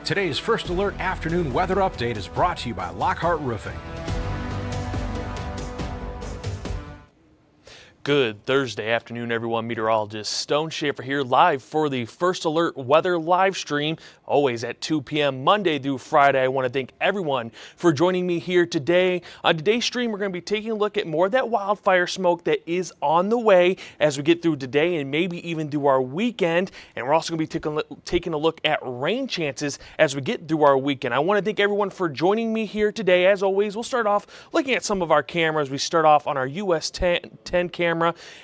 Today's First Alert afternoon weather update is brought to you by Lockhart Roofing. Good Thursday afternoon, everyone. Meteorologist Stone Schaefer here live for the First Alert weather live stream, always at 2 p.m. Monday through Friday. I want to thank everyone for joining me here today. On today's stream, we're going to be taking a look at more of that wildfire smoke that is on the way as we get through today and maybe even through our weekend. And we're also going to be taking a look at rain chances as we get through our weekend. I want to thank everyone for joining me here today. As always, we'll start off looking at some of our cameras. We start off on our US 10 camera.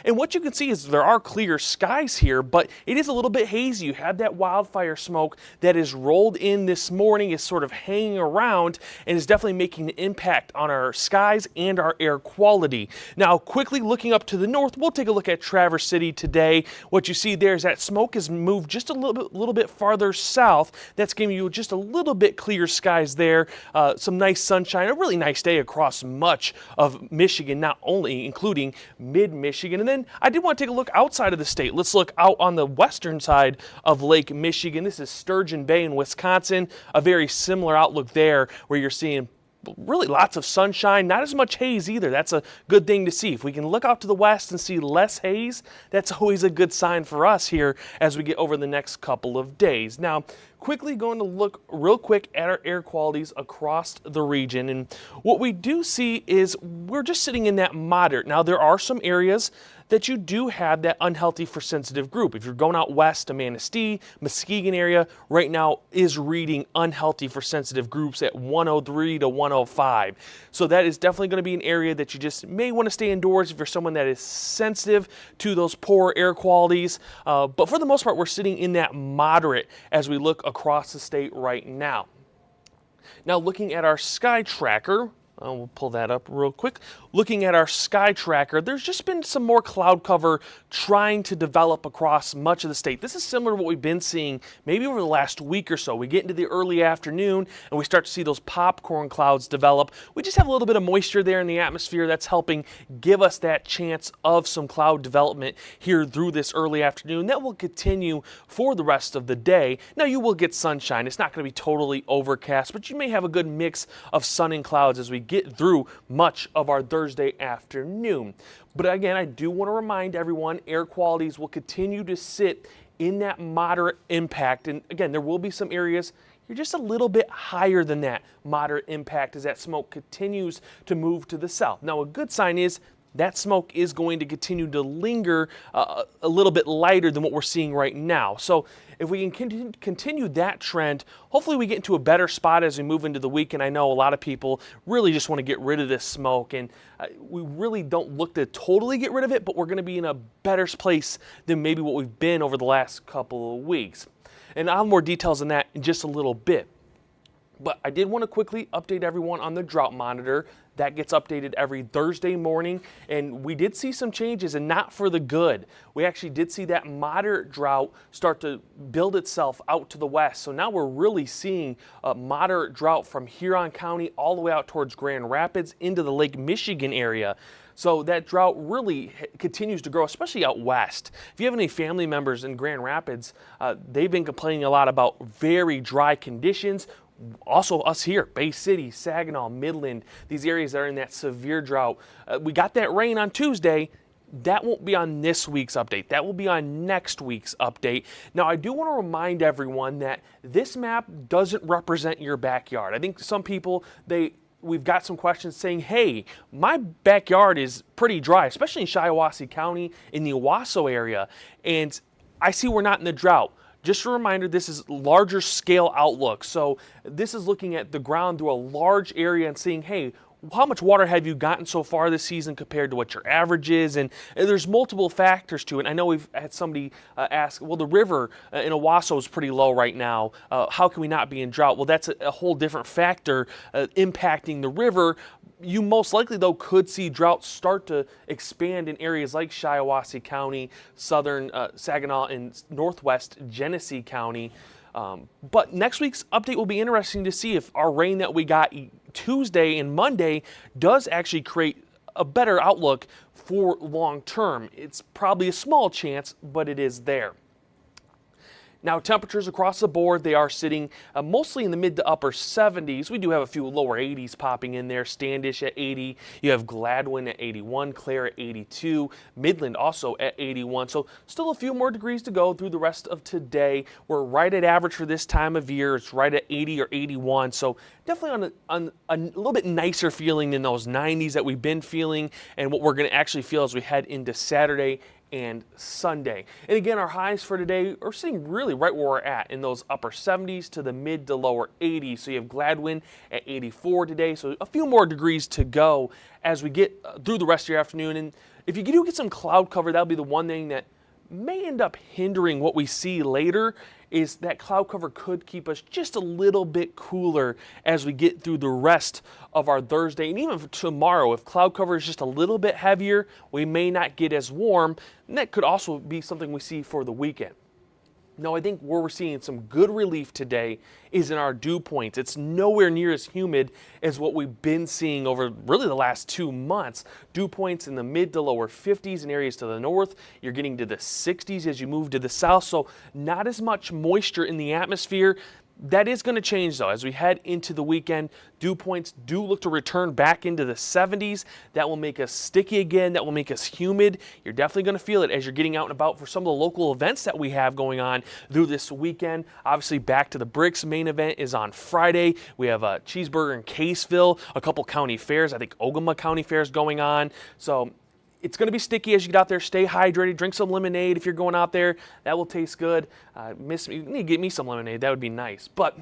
And what you can see is there are clear skies here, but it is a little bit hazy. You have that wildfire smoke that is rolled in this morning, is sort of hanging around, and is definitely making an impact on our skies and our air quality. Now, quickly looking up to the north, we'll take a look at Traverse City today. What you see there is that smoke has moved just a little bit farther south. That's giving you just a little bit clear skies there. Some nice sunshine, a really nice day across much of Michigan, not only including mid-Michigan. And then I did want to take a look outside of the state. Let's look out on the western side of Lake Michigan. This is Sturgeon Bay in Wisconsin. A very similar outlook there where you're seeing really lots of sunshine, not as much haze either. That's a good thing to see. If we can look out to the west and see less haze, that's always a good sign for us here as we get over the next couple of days. Now, quickly going to look real quick at our air qualities across the region. And what we do see is we're just sitting in that moderate. Now, there are some areas that you do have that unhealthy for sensitive group. If you're going out west to Manistee, Muskegon area, right now is reading unhealthy for sensitive groups at 103 to 105. So that is definitely going to be an area that you just may want to stay indoors if you're someone that is sensitive to those poor air qualities. But for the most part, we're sitting in that moderate as we look across the state right now. Now looking at our sky tracker, we'll pull that up real quick. Looking at our sky tracker, there's just been some more cloud cover trying to develop across much of the state. This is similar to what we've been seeing maybe over the last week or so. We get into the early afternoon and we start to see those popcorn clouds develop. We just have a little bit of moisture there in the atmosphere that's helping give us that chance of some cloud development here through this early afternoon. That will continue for the rest of the day. Now you will get sunshine. It's not going to be totally overcast, but you may have a good mix of sun and clouds as we get through much of our Thursday afternoon. But again, I do want to remind everyone, air qualities will continue to sit in that moderate impact. And again, there will be some areas you're just a little bit higher than that moderate impact as that smoke continues to move to the south. Now, a good sign is that smoke is going to continue to linger a little bit lighter than what we're seeing right now. So if we can continue that trend, hopefully we get into a better spot as we move into the week. And I know a lot of people really just want to get rid of this smoke, and we really don't look to totally get rid of it, but we're going to be in a better place than maybe what we've been over the last couple of weeks. And I'll have more details on that in just a little bit. But I did want to quickly update everyone on the drought monitor. That gets updated every Thursday morning, and we did see some changes, and not for the good. We actually did see that moderate drought start to build itself out to the west. So now we're really seeing a moderate drought from Huron County all the way out towards Grand Rapids into the Lake Michigan area. So that drought really continues to grow, especially out west. If you have any family members in Grand Rapids, they've been complaining a lot about very dry conditions. Also us here, Bay City, Saginaw, Midland, these areas that are in that severe drought. We got that rain on Tuesday. That won't be on this week's update. That will be on next week's update. Now, I do want to remind everyone that this map doesn't represent your backyard. I think some people, we've got some questions saying, hey, my backyard is pretty dry, especially in Shiawassee County, in the Owasso area, and I see we're not in the drought. Just a reminder, this is larger scale outlook. So this is looking at the ground through a large area and seeing, hey, how much water have you gotten so far this season compared to what your average is? And there's multiple factors to it. I know we've had somebody ask, well, the river in Owasso is pretty low right now. How can we not be in drought? Well, that's a whole different factor impacting the river. You most likely, though, could see droughts start to expand in areas like Shiawassee County, southern Saginaw, and northwest Genesee County. But next week's update will be interesting to see if our rain that we got Tuesday and Monday does actually create a better outlook for long term. It's probably a small chance, but it is there. Now, temperatures across the board, they are sitting mostly in the mid to upper 70s. We do have a few lower 80s popping in there. Standish at 80. You have Gladwin at 81. Clare at 82. Midland also at 81. So still a few more degrees to go through the rest of today. We're right at average for this time of year. It's right at 80 or 81. So definitely on a little bit nicer feeling than those 90s that we've been feeling and what we're going to actually feel as we head into Saturday and Sunday. And again, our highs for today are sitting really right where we're at in those upper 70s to the mid to lower 80s. So you have Gladwin at 84 today. So a few more degrees to go as we get through the rest of your afternoon. And if you do get some cloud cover, that'll be the one thing that may end up hindering what we see later, is that cloud cover could keep us just a little bit cooler as we get through the rest of our Thursday and even tomorrow. If cloud cover is just a little bit heavier, we may not get as warm, and that could also be something we see for the weekend. Now, I think where we're seeing some good relief today is in our dew points. It's nowhere near as humid as what we've been seeing over really the last 2 months. Dew points in the mid to lower 50s in areas to the north. You're getting to the 60s as you move to the south, so not as much moisture in the atmosphere. That is going to change, though. As we head into the weekend, dew points do look to return back into the 70s. That will make us sticky again. That will make us humid. You're definitely going to feel it as you're getting out and about for some of the local events that we have going on through this weekend. Obviously, Back to the Bricks main event is on Friday. We have a cheeseburger in Caseville, a couple county fairs. I think Ogama County Fair is going on. So it's going to be sticky as you get out there. Stay hydrated. Drink some lemonade if you're going out there. That will taste good. You need to get me some lemonade. That would be nice. But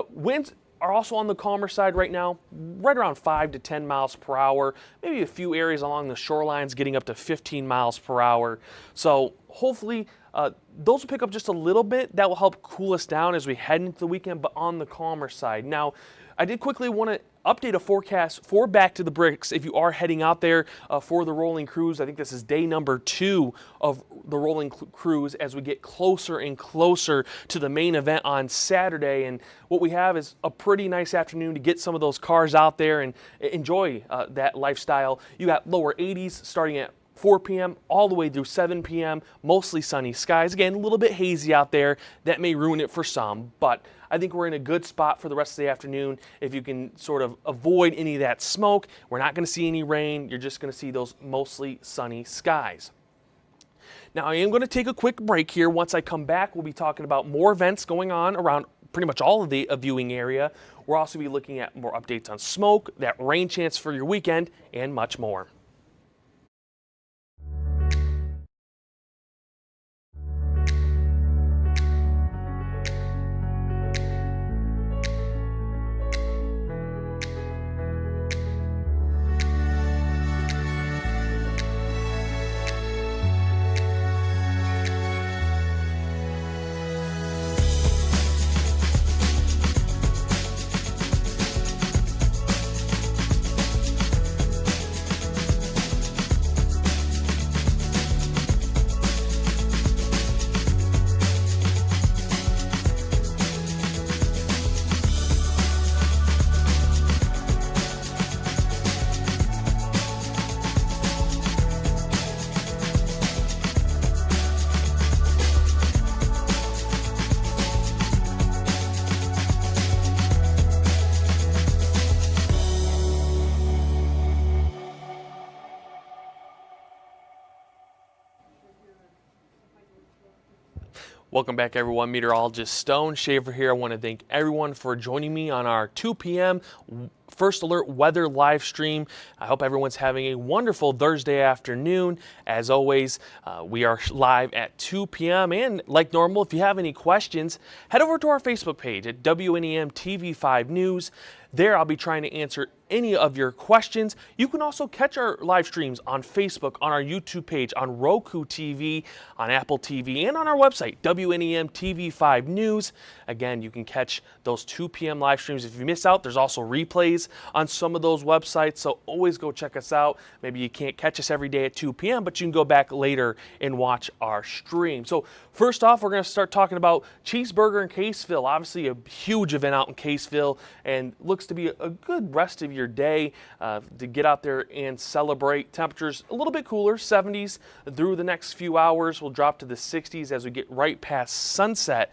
winds are also on the calmer side right now, right around 5 to 10 miles per hour. Maybe a few areas along the shorelines getting up to 15 miles per hour. So hopefully those will pick up just a little bit. That will help cool us down as we head into the weekend, but on the calmer side. Now, I did quickly want to update a forecast for Back to the Bricks if you are heading out there for the rolling cruise. I think this is day number 2 of the rolling cruise as we get closer and closer to the main event on Saturday. And what we have is a pretty nice afternoon to get some of those cars out there and enjoy that lifestyle. You got lower 80s starting at 4 p.m. all the way through 7 p.m. Mostly sunny skies. Again, a little bit hazy out there. That may ruin it for some, but I think we're in a good spot for the rest of the afternoon. If you can sort of avoid any of that smoke, we're not going to see any rain. You're just going to see those mostly sunny skies. Now, I am going to take a quick break here. Once I come back, we'll be talking about more events going on around pretty much all of the viewing area. We'll also be looking at more updates on smoke, that rain chance for your weekend, and much more. Welcome back, everyone. Meteorologist Stone Shaver here. I want to thank everyone for joining me on our 2 p.m. First Alert weather live stream. I hope everyone's having a wonderful Thursday afternoon. As always, we are live at 2 p.m. And like normal, if you have any questions, head over to our Facebook page at WNEM TV5 News. There, I'll be trying to answer any of your questions. You can also catch our live streams on Facebook, on our YouTube page, on Roku TV, on Apple TV, and on our website, WNEM TV5 News. Again, you can catch those 2 p.m. live streams. If you miss out, there's also replays on some of those websites, so always go check us out. Maybe you can't catch us every day at 2 p.m., but you can go back later and watch our stream. So first off, we're going to start talking about Cheeseburger in Caseville. Obviously, a huge event out in Caseville, and looks to be a good rest of your day to get out there and celebrate. Temperatures a little bit cooler, 70s through the next few hours. We'll drop to the 60s as we get right past sunset.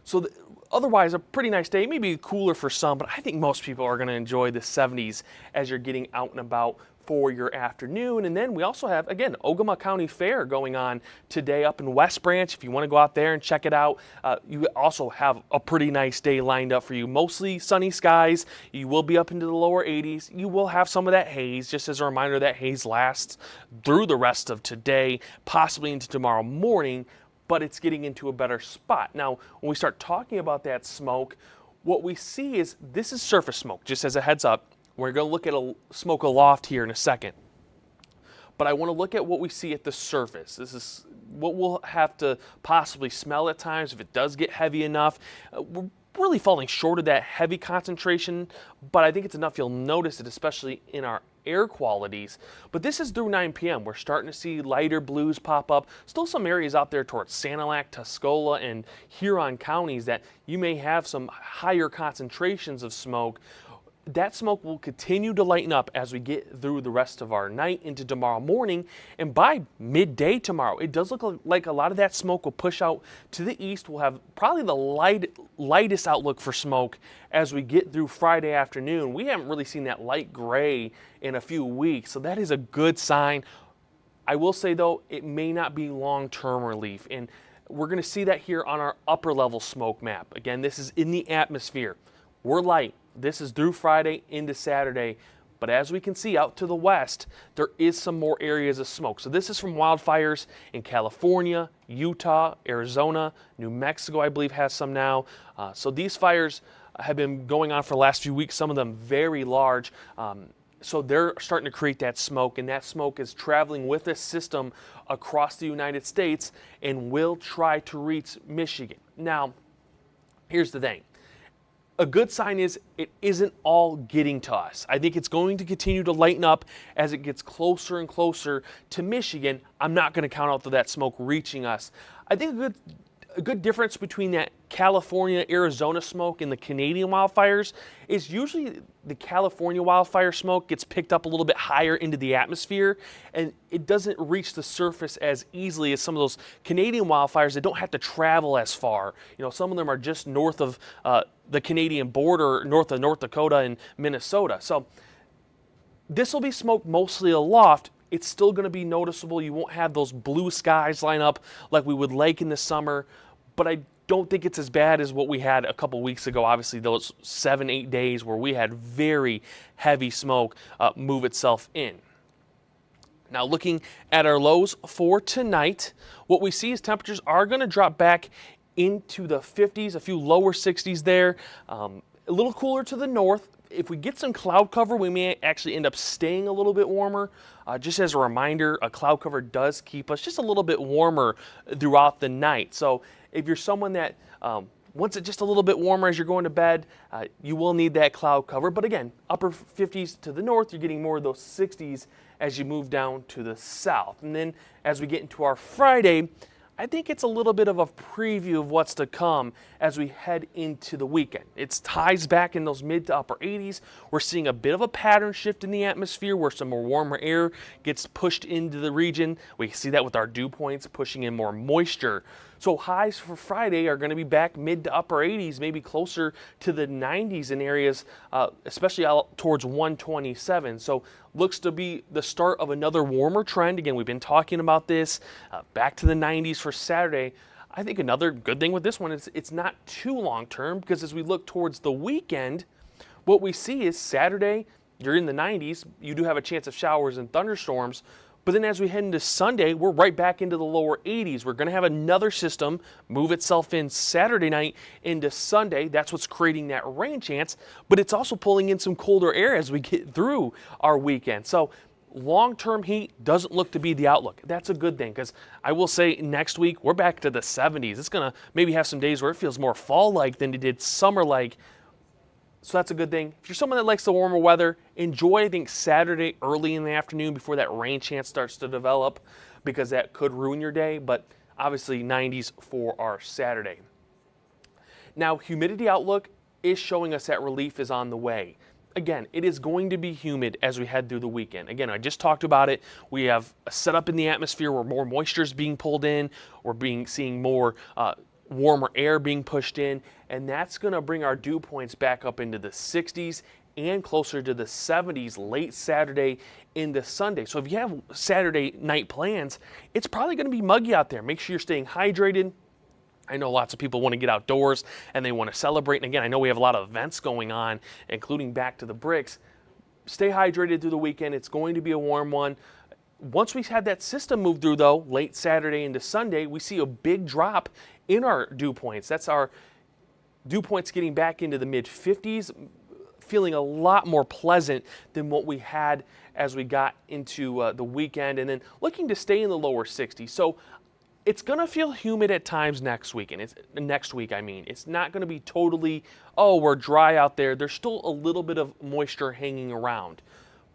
So otherwise, a pretty nice day, maybe cooler for some, but I think most people are going to enjoy the 70s as you're getting out and about for your afternoon. And then we also have, again, Ogama County Fair going on today up in West Branch. If you want to go out there and check it out, you also have a pretty nice day lined up for you. Mostly sunny skies. You will be up into the lower 80s. You will have some of that haze. Just as a reminder, that haze lasts through the rest of today, possibly into tomorrow morning, but it's getting into a better spot. Now, when we start talking about that smoke, what we see is this is surface smoke, just as a heads up. We're going to look at smoke aloft here in a second. But I want to look at what we see at the surface. This is what we'll have to possibly smell at times if it does get heavy enough. We're really falling short of that heavy concentration, but I think it's enough you'll notice it, especially in our air qualities. But this is through 9 p.m. We're starting to see lighter blues pop up. Still some areas out there towards Sanilac, Tuscola, and Huron counties that you may have some higher concentrations of smoke. That smoke will continue to lighten up as we get through the rest of our night into tomorrow morning. And by midday tomorrow, it does look like a lot of that smoke will push out to the east. We'll have probably the lightest outlook for smoke as we get through Friday afternoon. We haven't really seen that light gray in a few weeks, so that is a good sign. I will say, though, it may not be long-term relief. And we're going to see that here on our upper level smoke map. Again, this is in the atmosphere. We're light. This is through Friday into Saturday, but as we can see out to the west, there is some more areas of smoke. So this is from wildfires in California, Utah, Arizona, New Mexico, I believe has some now. So these fires have been going on for the last few weeks, some of them very large. So they're starting to create that smoke, and that smoke is traveling with a system across the United States and will try to reach Michigan. Now, here's the thing. A good sign is it isn't all getting to us. I think it's going to continue to lighten up as it gets closer and closer to Michigan. I'm not going to count out that smoke reaching us. I think a good difference between that California, Arizona smoke and the Canadian wildfires is usually the California wildfire smoke gets picked up a little bit higher into the atmosphere, and it doesn't reach the surface as easily as some of those Canadian wildfires that don't have to travel as far. You know, some of them are just north of the Canadian border, north of North Dakota and Minnesota. So this will be smoke mostly aloft. It's still going to be noticeable. You won't have those blue skies line up like we would like in the summer, but I don't think it's as bad as what we had a couple weeks ago. Obviously, those 7-8 days where we had very heavy smoke move itself in. Now, looking at our lows for tonight, what we see is temperatures are going to drop back into the 50s, a few lower 60s there, a little cooler to the north. If we get some cloud cover, we may actually end up staying a little bit warmer. Just as a reminder, a cloud cover does keep us just a little bit warmer throughout the night. So if you're someone that wants it just a little bit warmer as you're going to bed, you will need that cloud cover. But again, upper 50s to the north, you're getting more of those 60s as you move down to the south. And then as we get into our Friday, I think it's a little bit of a preview of what's to come as we head into the weekend. It's highs back in those mid to upper 80s. We're seeing a bit of a pattern shift in the atmosphere where some more warmer air gets pushed into the region. We see that with our dew points pushing in more moisture. So highs for Friday are going to be back mid to upper 80s, maybe closer to the 90s in areas, especially out towards 127. So looks to be the start of another warmer trend. Again, we've been talking about this, back to the 90s for Saturday. I think another good thing with this one is it's not too long term, because as we look towards the weekend, what we see is Saturday, you're in the 90s, you do have a chance of showers and thunderstorms. But then as we head into Sunday, we're right back into the lower 80s. We're going to have another system move itself in Saturday night into Sunday. That's what's creating that rain chance. But it's also pulling in some colder air as we get through our weekend. So long-term heat doesn't look to be the outlook. That's a good thing, because I will say next week, we're back to the 70s. It's going to maybe have some days where it feels more fall-like than it did summer-like. So that's a good thing. If you're someone that likes the warmer weather, enjoy, I think, Saturday early in the afternoon before that rain chance starts to develop, because that could ruin your day. But obviously 90s for our Saturday. Now, humidity outlook is showing us that relief is on the way. Again, it is going to be humid as we head through the weekend. Again, I just talked about it. We have a setup in the atmosphere where more moisture is being pulled in. We're seeing more warmer air being pushed in, and that's going to bring our dew points back up into the 60s and closer to the 70s late Saturday into Sunday. So if you have Saturday night plans, it's probably going to be muggy out there. Make sure you're staying hydrated. I know lots of people want to get outdoors and they want to celebrate. And again, I know we have a lot of events going on, including Back to the Bricks. Stay hydrated through the weekend. It's going to be a warm one. Once we had that system move through, though, late Saturday into Sunday, we see a big drop in our dew points. That's our dew points getting back into the mid-50s, feeling a lot more pleasant than what we had as we got into the weekend, and then looking to stay in the lower 60s. So it's going to feel humid at times next week, and it's not going to be totally, oh, we're dry out there. There's still a little bit of moisture hanging around,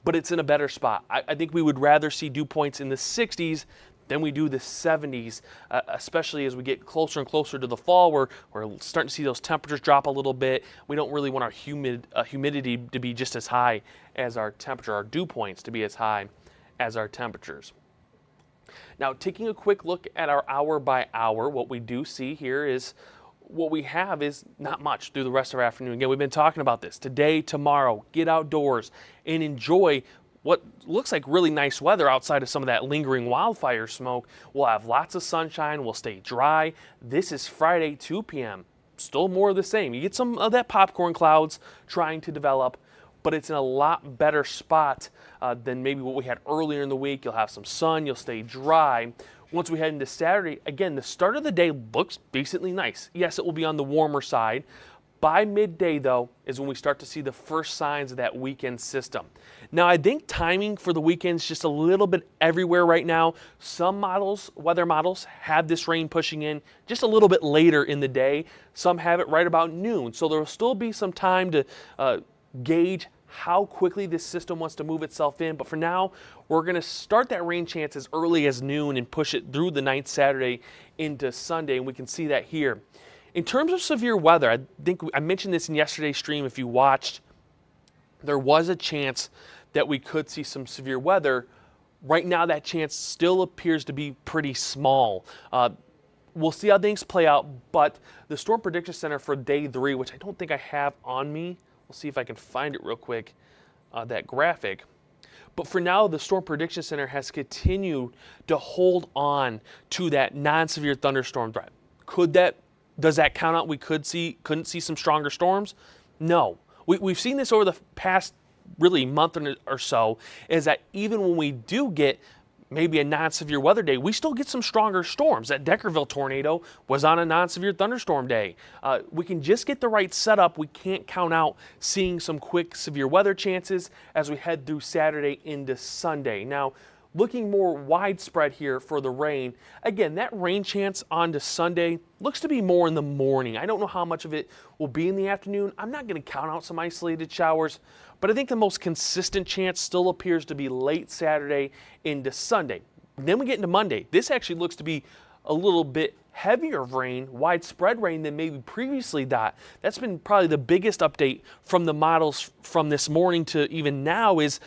but it's in a better spot. I think we would rather see dew points in the 60s than we do the 70s, especially as we get closer and closer to the fall, where we're starting to see those temperatures drop a little bit. We don't really want our humidity to be just as high as our temperature, our dew points to be as high as our temperatures. Now, taking a quick look at our hour by hour, what we do see here is what we have is not much through the rest of our afternoon. Again, we've been talking about this today, tomorrow. Get outdoors and enjoy what looks like really nice weather outside of some of that lingering wildfire smoke. We'll have lots of sunshine. We'll stay dry. This is Friday, 2 p.m. Still more of the same. You get some of that popcorn clouds trying to develop, but it's in a lot better spot than maybe what we had earlier in the week. You'll have some sun. You'll stay dry. Once we head into Saturday, again, the start of the day looks decently nice. Yes, it will be on the warmer side. By midday, though, is when we start to see the first signs of that weekend system. Now, I think timing for the weekend is just a little bit everywhere right now. Some models, weather models, have this rain pushing in just a little bit later in the day. Some have it right about noon. So there will still be some time to gauge how quickly this system wants to move itself in. But for now, we're going to start that rain chance as early as noon and push it through the night Saturday into Sunday, and we can see that here. In terms of severe weather, I think I mentioned this in yesterday's stream. If you watched, there was a chance that we could see some severe weather. Right now, that chance still appears to be pretty small. We'll see how things play out, but the Storm Prediction Center for day 3, which I don't think I have on me, we'll see if I can find it real quick, that graphic. But for now, the Storm Prediction Center has continued to hold on to that non-severe thunderstorm threat. Does that count out we couldn't see some stronger storms? No. We've seen this over the past really month or so, is that even when we do get maybe a non-severe weather day, we still get some stronger storms. That Deckerville tornado was on a non-severe thunderstorm day. We can just get the right setup. We can't count out seeing some quick severe weather chances as we head through Saturday into Sunday. Now, looking more widespread here for the rain, again, that rain chance on to Sunday looks to be more in the morning. I don't know how much of it will be in the afternoon. I'm not going to count out some isolated showers, but I think the most consistent chance still appears to be late Saturday into Sunday. Then we get into Monday. This actually looks to be a little bit heavier rain, widespread rain than maybe previously thought. That's been probably the biggest update from the models from this morning to even now, is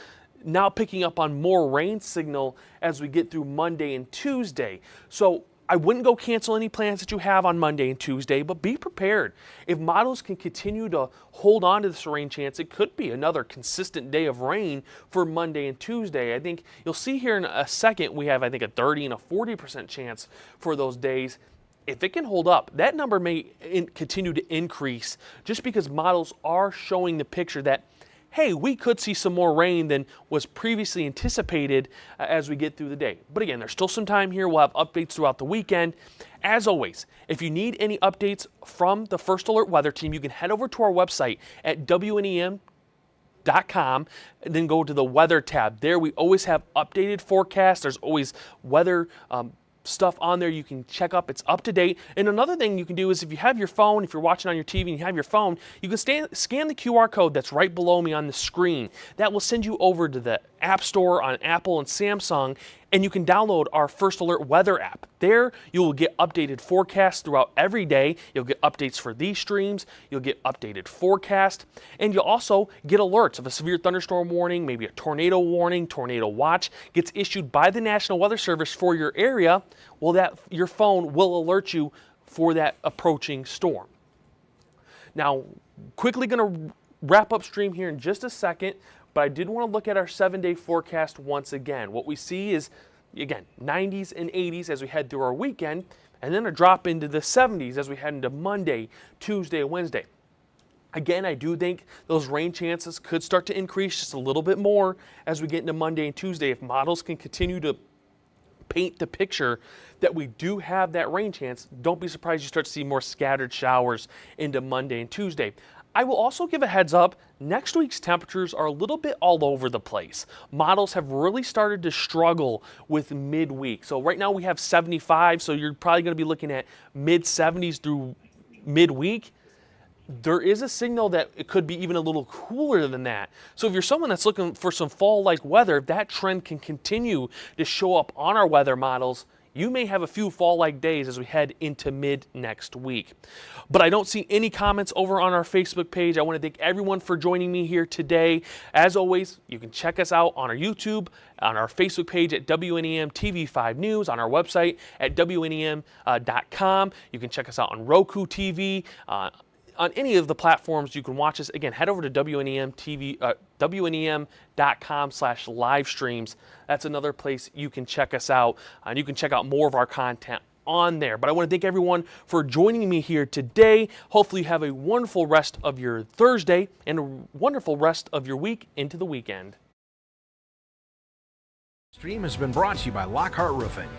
now picking up on more rain signal as we get through Monday and Tuesday. So I wouldn't go cancel any plans that you have on Monday and Tuesday, but be prepared. If models can continue to hold on to this rain chance, it could be another consistent day of rain for Monday and Tuesday. I think you'll see here in a second, we have, I think, a 30 and a 40% chance for those days. If it can hold up, that number may continue to increase just because models are showing the picture that, hey, we could see some more rain than was previously anticipated as we get through the day. But again, there's still some time here. We'll have updates throughout the weekend. As always, if you need any updates from the First Alert Weather Team, you can head over to our website at WNEM.com and then go to the weather tab. There we always have updated forecasts. There's always weather stuff on there you can check up. It's up to date. And another thing you can do is if you have your phone, if you're watching on your TV and you have your phone, you can scan the QR code that's right below me on the screen. That will send you over to the App Store on Apple and Samsung, and you can download our First Alert Weather app. There, you will get updated forecasts throughout every day. You'll get updates for these streams. You'll get updated forecast, and you'll also get alerts of a severe thunderstorm warning, maybe a tornado warning, tornado watch gets issued by the National Weather Service for your area. Well, your phone will alert you for that approaching storm. Now, quickly going to wrap up stream here in just a second, but I did want to look at our 7-day forecast once again. What we see is, again, 90s and 80s as we head through our weekend, and then a drop into the 70s as we head into Monday, Tuesday, and Wednesday. Again, I do think those rain chances could start to increase just a little bit more as we get into Monday and Tuesday. If models can continue to paint the picture that we do have that rain chance, don't be surprised you start to see more scattered showers into Monday and Tuesday. I will also give a heads up, next week's temperatures are a little bit all over the place. Models have really started to struggle with midweek. So right now we have 75, so you're probably going to be looking at mid-70s through midweek. There is a signal that it could be even a little cooler than that. So if you're someone that's looking for some fall-like weather, if that trend can continue to show up on our weather models, you may have a few fall-like days as we head into mid next week. But I don't see any comments over on our Facebook page. I want to thank everyone for joining me here today. As always, you can check us out on our YouTube, on our Facebook page at WNEM TV5 News, on our website at WNEM.com. You can check us out on Roku TV, on any of the platforms you can watch us. Again, head over to WNEM TV, WNEM.com/live streams. That's another place you can check us out, and you can check out more of our content on there. But I want to thank everyone for joining me here today. Hopefully you have a wonderful rest of your Thursday and a wonderful rest of your week into the weekend. Stream has been brought to you by Lockhart Roofing.